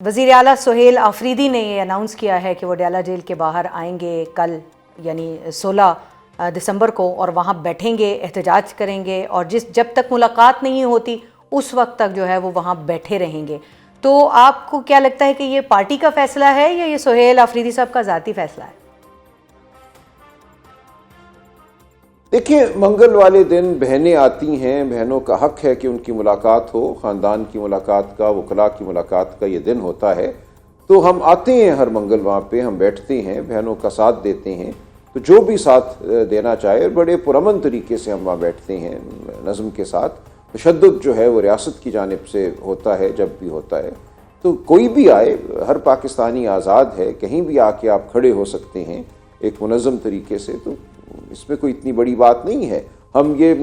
وزیر اعلیٰ سہیل آفریدی نے یہ اناؤنس کیا ہے کہ وہ ڈیالہ جیل کے باہر آئیں گے کل یعنی 16 دسمبر کو، اور وہاں بیٹھیں گے، احتجاج کریں گے، اور جب تک ملاقات نہیں ہوتی اس وقت تک جو ہے وہ وہاں بیٹھے رہیں گے۔ تو آپ کو کیا لگتا ہے کہ یہ پارٹی کا فیصلہ ہے یا یہ سہیل آفریدی صاحب کا ذاتی فیصلہ ہے؟ دیکھیں، منگل والے دن بہنیں آتی ہیں، بہنوں کا حق ہے کہ ان کی ملاقات ہو، خاندان کی ملاقات کا، وکلاء کی ملاقات کا یہ دن ہوتا ہے، تو ہم آتے ہیں ہر منگل وہاں پہ، ہم بیٹھتے ہیں، بہنوں کا ساتھ دیتے ہیں، تو جو بھی ساتھ دینا چاہے بڑے پرامن طریقے سے ہم وہاں بیٹھتے ہیں، نظم کے ساتھ۔ تشدد جو ہے وہ ریاست کی جانب سے ہوتا ہے جب بھی ہوتا ہے، تو کوئی بھی آئے، ہر پاکستانی آزاد ہے، کہیں بھی آ کے آپ کھڑے ہو سکتے ہیں ایک منظم طریقے سے، تو اس میں کوئی اتنی بڑی بات نہیں ہے۔ ہم یہ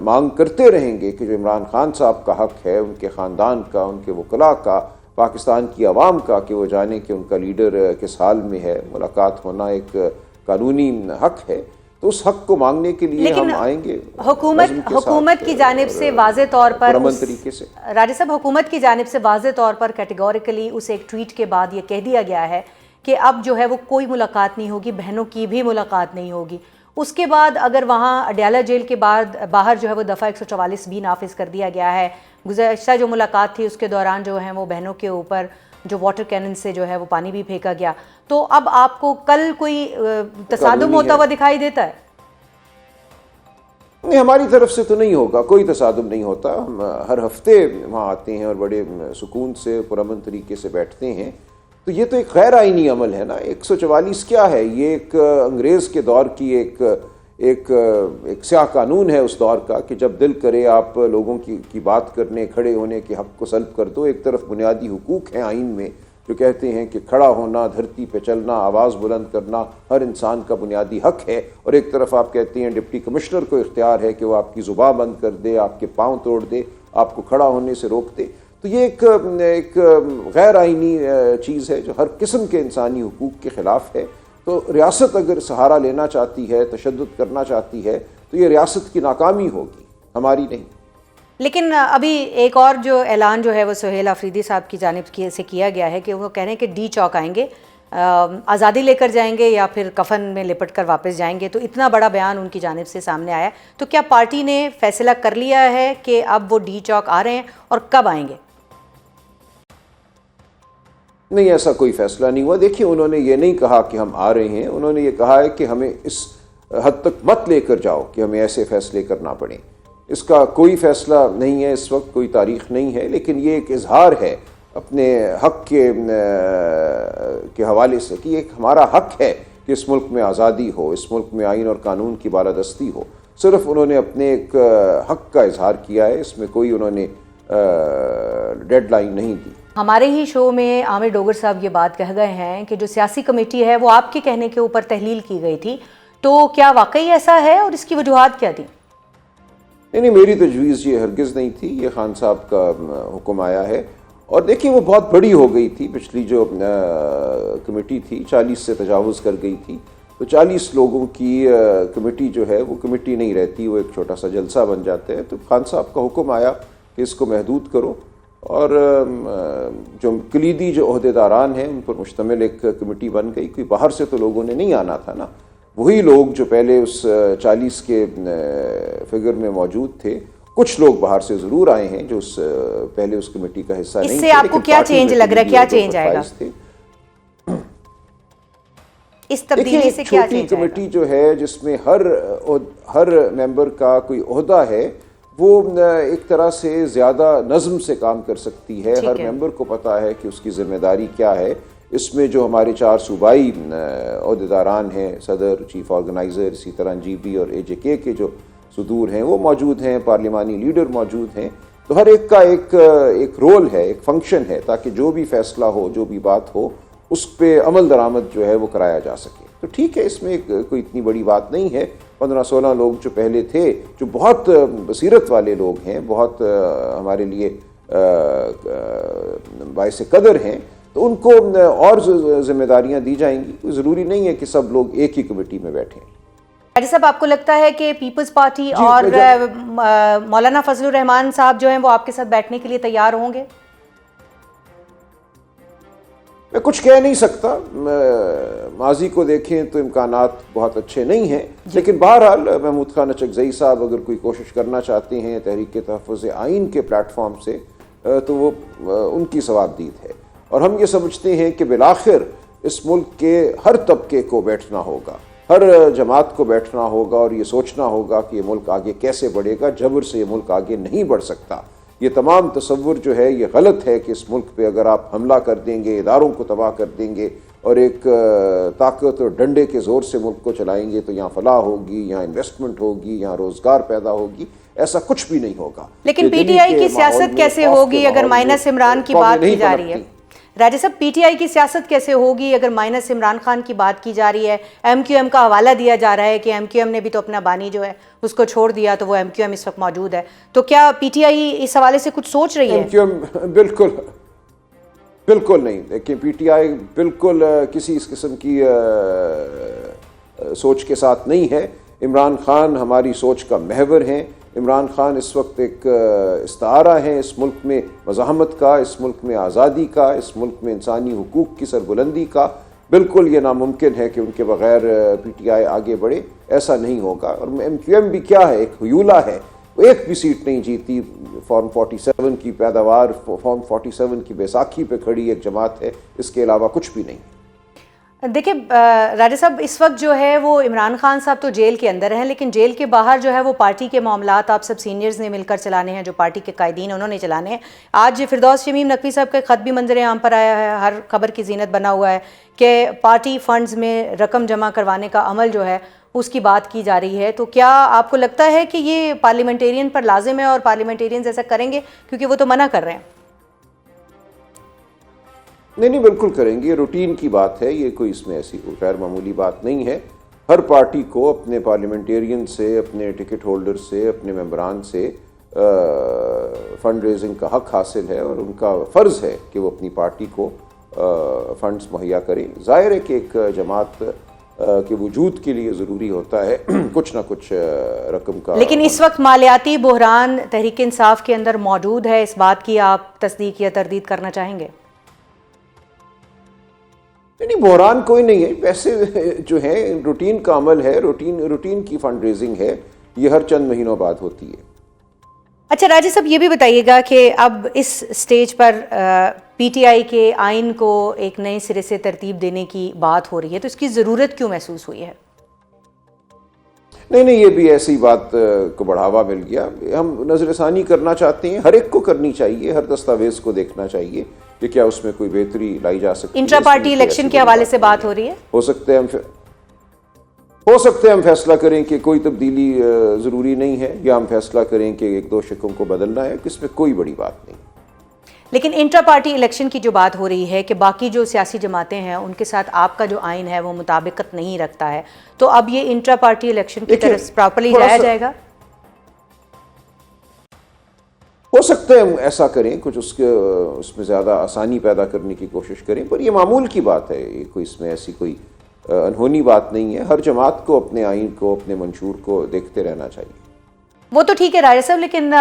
مانگ کرتے رہیں گے کہ جو عمران خان صاحب کا حق ہے، ان کے خاندان کا، ان کے وکلاء کا، پاکستان کی عوام کا، کہ وہ جانے کہ ان کا لیڈر کس حال میں ہے، ملاقات ہونا ایک قانونی حق ہے، تو اس حق کو مانگنے کے لیے ہم آئیں گے۔ حکومت کی جانب سے واضح طور پر پرامن طریقے سے راجہ صاحب، حکومت کی جانب سے واضح طور پر کیٹیگوریکلی اس ایک ٹویٹ کے بعد یہ کہہ دیا گیا ہے کہ اب جو ہے وہ کوئی ملاقات نہیں ہوگی، بہنوں کی بھی ملاقات نہیں ہوگی۔ اس کے بعد اگر وہاں ڈیالہ جیل کے باہر جو ہے وہ دفعہ 144 بھی نافذ کر دیا گیا ہے، گزشتہ جو ملاقات تھی اس کے دوران جو ہیں وہ بہنوں کے اوپر جو واٹر کینن سے جو ہے وہ پانی بھی پھینکا گیا، تو اب آپ کو کل کوئی تصادم ہوتا ہوا دکھائی دیتا ہے؟ نہیں، ہماری طرف سے تو نہیں ہوگا، کوئی تصادم نہیں ہوتا۔ ہم ہر ہفتے وہاں آتے ہیں اور بڑے سکون سے پرامن طریقے سے بیٹھتے ہیں، تو یہ تو ایک غیر آئینی عمل ہے نا۔ 144 کیا ہے؟ یہ ایک انگریز کے دور کی ایک سیاہ قانون ہے اس دور کا، کہ جب دل کرے آپ لوگوں کی بات کرنے، کھڑے ہونے کے حق کو سلب کر دو۔ ایک طرف بنیادی حقوق ہیں آئین میں جو کہتے ہیں کہ کھڑا ہونا، دھرتی پہ چلنا، آواز بلند کرنا ہر انسان کا بنیادی حق ہے، اور ایک طرف آپ کہتے ہیں ڈپٹی کمشنر کو اختیار ہے کہ وہ آپ کی زبان بند کر دے، آپ کے پاؤں توڑ دے، آپ کو کھڑا ہونے سے روک دے۔ تو یہ ایک غیر آئینی چیز ہے جو ہر قسم کے انسانی حقوق کے خلاف ہے۔ تو ریاست اگر سہارا لینا چاہتی ہے، تشدد کرنا چاہتی ہے، تو یہ ریاست کی ناکامی ہوگی، ہماری نہیں۔ لیکن ابھی ایک اور جو اعلان جو ہے وہ سہیل آفریدی صاحب کی جانب سے کیا گیا ہے کہ وہ کہہ رہے ہیں کہ ڈی چوک آئیں گے، آزادی لے کر جائیں گے یا پھر کفن میں لپٹ کر واپس جائیں گے، تو اتنا بڑا بیان ان کی جانب سے سامنے آیا، تو کیا پارٹی نے فیصلہ کر لیا ہے کہ اب وہ ڈی چوک آ رہے ہیں اور کب آئیں گے؟ نہیں، ایسا کوئی فیصلہ نہیں ہوا۔ دیکھیے، انہوں نے یہ نہیں کہا کہ ہم آ رہے ہیں، انہوں نے یہ کہا ہے کہ ہمیں اس حد تک مت لے کر جاؤ کہ ہمیں ایسے فیصلے کرنا پڑیں۔ اس کا کوئی فیصلہ نہیں ہے، اس وقت کوئی تاریخ نہیں ہے، لیکن یہ ایک اظہار ہے اپنے حق کے حوالے سے کہ ایک ہمارا حق ہے کہ اس ملک میں آزادی ہو، اس ملک میں آئین اور قانون کی بالادستی ہو۔ صرف انہوں نے اپنے ایک حق کا اظہار کیا ہے، اس میں کوئی انہوں نے ڈیڈ لائن نہیں دی۔ ہمارے ہی شو میں عامر ڈوگر صاحب یہ بات کہہ گئے ہیں کہ جو سیاسی کمیٹی ہے وہ آپ کے کہنے کے اوپر تحلیل کی گئی تھی، تو کیا واقعی ایسا ہے اور اس کی وجوہات کیا تھی؟ نہیں، میری تجویز یہ ہرگز نہیں تھی، یہ خان صاحب کا حکم آیا ہے، اور دیکھیں وہ بہت بڑی ہو گئی تھی، پچھلی جو کمیٹی تھی 40 سے تجاوز کر گئی تھی، تو 40 لوگوں کی کمیٹی جو ہے وہ کمیٹی نہیں رہتی، وہ ایک چھوٹا سا جلسہ بن جاتا ہے۔ تو خان صاحب کا حکم آیا کہ اس کو محدود کرو، اور جو کلیدی جو عہدیداران ہیں ان پر مشتمل ایک کمیٹی بن گئی، کوئی باہر سے تو لوگوں نے نہیں آنا تھا نا، وہی لوگ جو پہلے اس 40 کے فگر میں موجود تھے، کچھ لوگ باہر سے ضرور آئے ہیں جو پہلے اس کمیٹی کا حصہ نہیں تھے۔ اس سے آپ کو کیا چینج لگ رہا ہے، کیا چینج آئے گا اس تبدیلی سے؟ کیا چھوٹی کمیٹی جو ہے جس میں ہر ممبر کا کوئی عہدہ ہے، وہ ایک طرح سے زیادہ نظم سے کام کر سکتی ہے، ہر ممبر کو پتا ہے کہ اس کی ذمہ داری کیا ہے۔ اس میں جو ہمارے 4 صوبائی عہدیداران ہیں، صدر، چیف آرگنائزر، اسی طرح جی بی اور اے جے کے جو صدور ہیں وہ موجود ہیں، پارلیمانی لیڈر موجود ہیں، تو ہر ایک کا ایک رول ہے، ایک فنکشن ہے، تاکہ جو بھی فیصلہ ہو، جو بھی بات ہو، اس پہ عمل درآمد جو ہے وہ کرایا جا سکے۔ تو ٹھیک ہے، اس میں کوئی اتنی بڑی بات نہیں ہے۔ 15-16 لوگ جو پہلے تھے، جو بہت بصیرت والے لوگ ہیں، بہت ہمارے لیے باعث قدر ہیں، تو ان کو اور ذمہ داریاں دی جائیں گی۔ ضروری نہیں ہے کہ سب لوگ ایک ہی کمیٹی میں بیٹھیں۔ حاجی صاحب، آپ کو لگتا ہے کہ پیپلز پارٹی اور مولانا فضل الرحمان صاحب جو ہیں وہ آپ کے ساتھ بیٹھنے کے لیے تیار ہوں گے؟ میں کچھ کہہ نہیں سکتا، ماضی کو دیکھیں تو امکانات بہت اچھے نہیں ہیں، لیکن بہرحال محمود خان اچکزئی صاحب اگر کوئی کوشش کرنا چاہتے ہیں تحریک تحفظ آئین کے پلیٹ فارم سے تو وہ ان کی ثوابدید ہے، اور ہم یہ سمجھتے ہیں کہ بالآخر اس ملک کے ہر طبقے کو بیٹھنا ہوگا، ہر جماعت کو بیٹھنا ہوگا اور یہ سوچنا ہوگا کہ یہ ملک آگے کیسے بڑھے گا۔ جبر سے یہ ملک آگے نہیں بڑھ سکتا۔ یہ تمام تصور جو ہے یہ غلط ہے کہ اس ملک پہ اگر آپ حملہ کر دیں گے، اداروں کو تباہ کر دیں گے اور ایک طاقت اور ڈنڈے کے زور سے ملک کو چلائیں گے تو یہاں فلاح ہوگی، یہاں انویسٹمنٹ ہوگی، یہاں روزگار پیدا ہوگی، ایسا کچھ بھی نہیں ہوگا۔ لیکن پی ٹی آئی کی سیاست کیسے ہوگی اگر مائنس عمران کی بات کی جا رہی ہے؟ راجہ صاحب، پی ٹی آئی کی سیاست کیسے ہوگی اگر مائنس عمران خان کی بات کی جا رہی ہے؟ ایم کیو ایم کا حوالہ دیا جا رہا ہے کہ ایم کیو ایم نے بھی تو اپنا بانی جو ہے اس کو چھوڑ دیا، تو وہ ایم کیو ایم اس وقت موجود ہے، تو کیا پی ٹی آئی اس حوالے سے کچھ سوچ رہی ہے؟ ایم کیو ایم بالکل نہیں، دیکھیں پی ٹی آئی بالکل کسی اس قسم کی سوچ کے ساتھ نہیں ہے۔ عمران خان ہماری سوچ کا محور ہیں۔ عمران خان اس وقت ایک استعارہ ہیں اس ملک میں مزاحمت کا، اس ملک میں آزادی کا، اس ملک میں انسانی حقوق کی سربلندی کا۔ بالکل یہ ناممکن ہے کہ ان کے بغیر پی ٹی آئی آگے بڑھے، ایسا نہیں ہوگا۔ اور ایم کیو ایم بھی کیا ہے، ایک ہیولہ ہے، وہ ایک بھی سیٹ نہیں جیتی۔ فارم 47 کی پیداوار، فارم 47 کی بیساکھی پہ کھڑی ایک جماعت ہے، اس کے علاوہ کچھ بھی نہیں۔ دیکھیں راجہ صاحب، اس وقت جو ہے وہ عمران خان صاحب تو جیل کے اندر ہیں، لیکن جیل کے باہر جو ہے وہ پارٹی کے معاملات آپ سب سینئرز نے مل کر چلانے ہیں، جو پارٹی کے قائدین انہوں نے چلانے ہیں۔ آج فردوس شمیم نقوی صاحب کا خط بھی منظر عام پر آیا ہے، ہر خبر کی زینت بنا ہوا ہے کہ پارٹی فنڈز میں رقم جمع کروانے کا عمل جو ہے اس کی بات کی جا رہی ہے۔ تو کیا آپ کو لگتا ہے کہ یہ پارلیمنٹیرین پر لازم ہے اور پارلیمنٹیرینز ایسا کریں گے؟ کیونکہ وہ تو منع کر رہے ہیں۔ نہیں بالکل کریں گے، یہ روٹین کی بات ہے، یہ کوئی اس میں ایسی کوئی غیر معمولی بات نہیں ہے۔ ہر پارٹی کو اپنے پارلیمنٹیرین سے، اپنے ٹکٹ ہولڈر سے، اپنے ممبران سے فنڈ ریزنگ کا حق حاصل ہے اور ان کا فرض ہے کہ وہ اپنی پارٹی کو فنڈز مہیا کریں۔ ظاہر ہے کہ ایک جماعت کے وجود کے لیے ضروری ہوتا ہے کچھ نہ کچھ رقم کا۔ لیکن اس وقت مالیاتی بحران تحریک انصاف کے اندر موجود ہے، اس بات کی آپ تصدیق یا تردید کرنا چاہیں گے؟ نہیں، بحران کوئی نہیں ہے، پیسے جو ہیں روٹین کا عمل ہے، روٹین کی فنڈ ریزنگ ہے، یہ ہر چند مہینوں بعد ہوتی ہے۔ اچھا راجہ صاحب، یہ بھی بتائیے گا کہ اب اس stage per P T I کے آئین کو ایک نئے سرے سے ترتیب دینے کی بات ہو رہی ہے، تو اس کی ضرورت کیوں محسوس ہوئی ہے؟ نہیں یہ بھی ایسی بات کو بڑھاوا مل گیا۔ ہم نظر ثانی کرنا چاہتے ہیں، ہر ایک کو کرنی چاہیے، ہر دستاویز کو دیکھنا چاہیے کہ کیا اس میں کوئی بہتری لائی جا سکتی ہے۔ انٹرا پارٹی الیکشن کے حوالے سے بات ہو رہی ہے، ہو سکتے ہم فیصلہ کریں کہ کوئی تبدیلی ضروری نہیں ہے، یا ہم فیصلہ کریں کہ ایک دو شکوں کو بدلنا ہے، اس میں کوئی بڑی بات نہیں۔ لیکن انٹرا پارٹی الیکشن کی جو بات ہو رہی ہے کہ باقی جو سیاسی جماعتیں ہیں ان کے ساتھ آپ کا جو آئین ہے وہ مطابقت نہیں رکھتا ہے، تو اب یہ انٹرا پارٹی الیکشن کی طرف پراپرلی لایا جائے گا؟ ہو سکتا ہے ہم ایسا کریں، کچھ اس میں زیادہ آسانی پیدا کرنے کی کوشش کریں، پر یہ معمول کی بات ہے، یہ کوئی اس میں ایسی کوئی انہونی بات نہیں ہے۔ ہر جماعت کو اپنے آئین کو، اپنے منشور کو دیکھتے رہنا چاہیے۔ وہ تو ٹھیک ہے راجہ صاحب، لیکن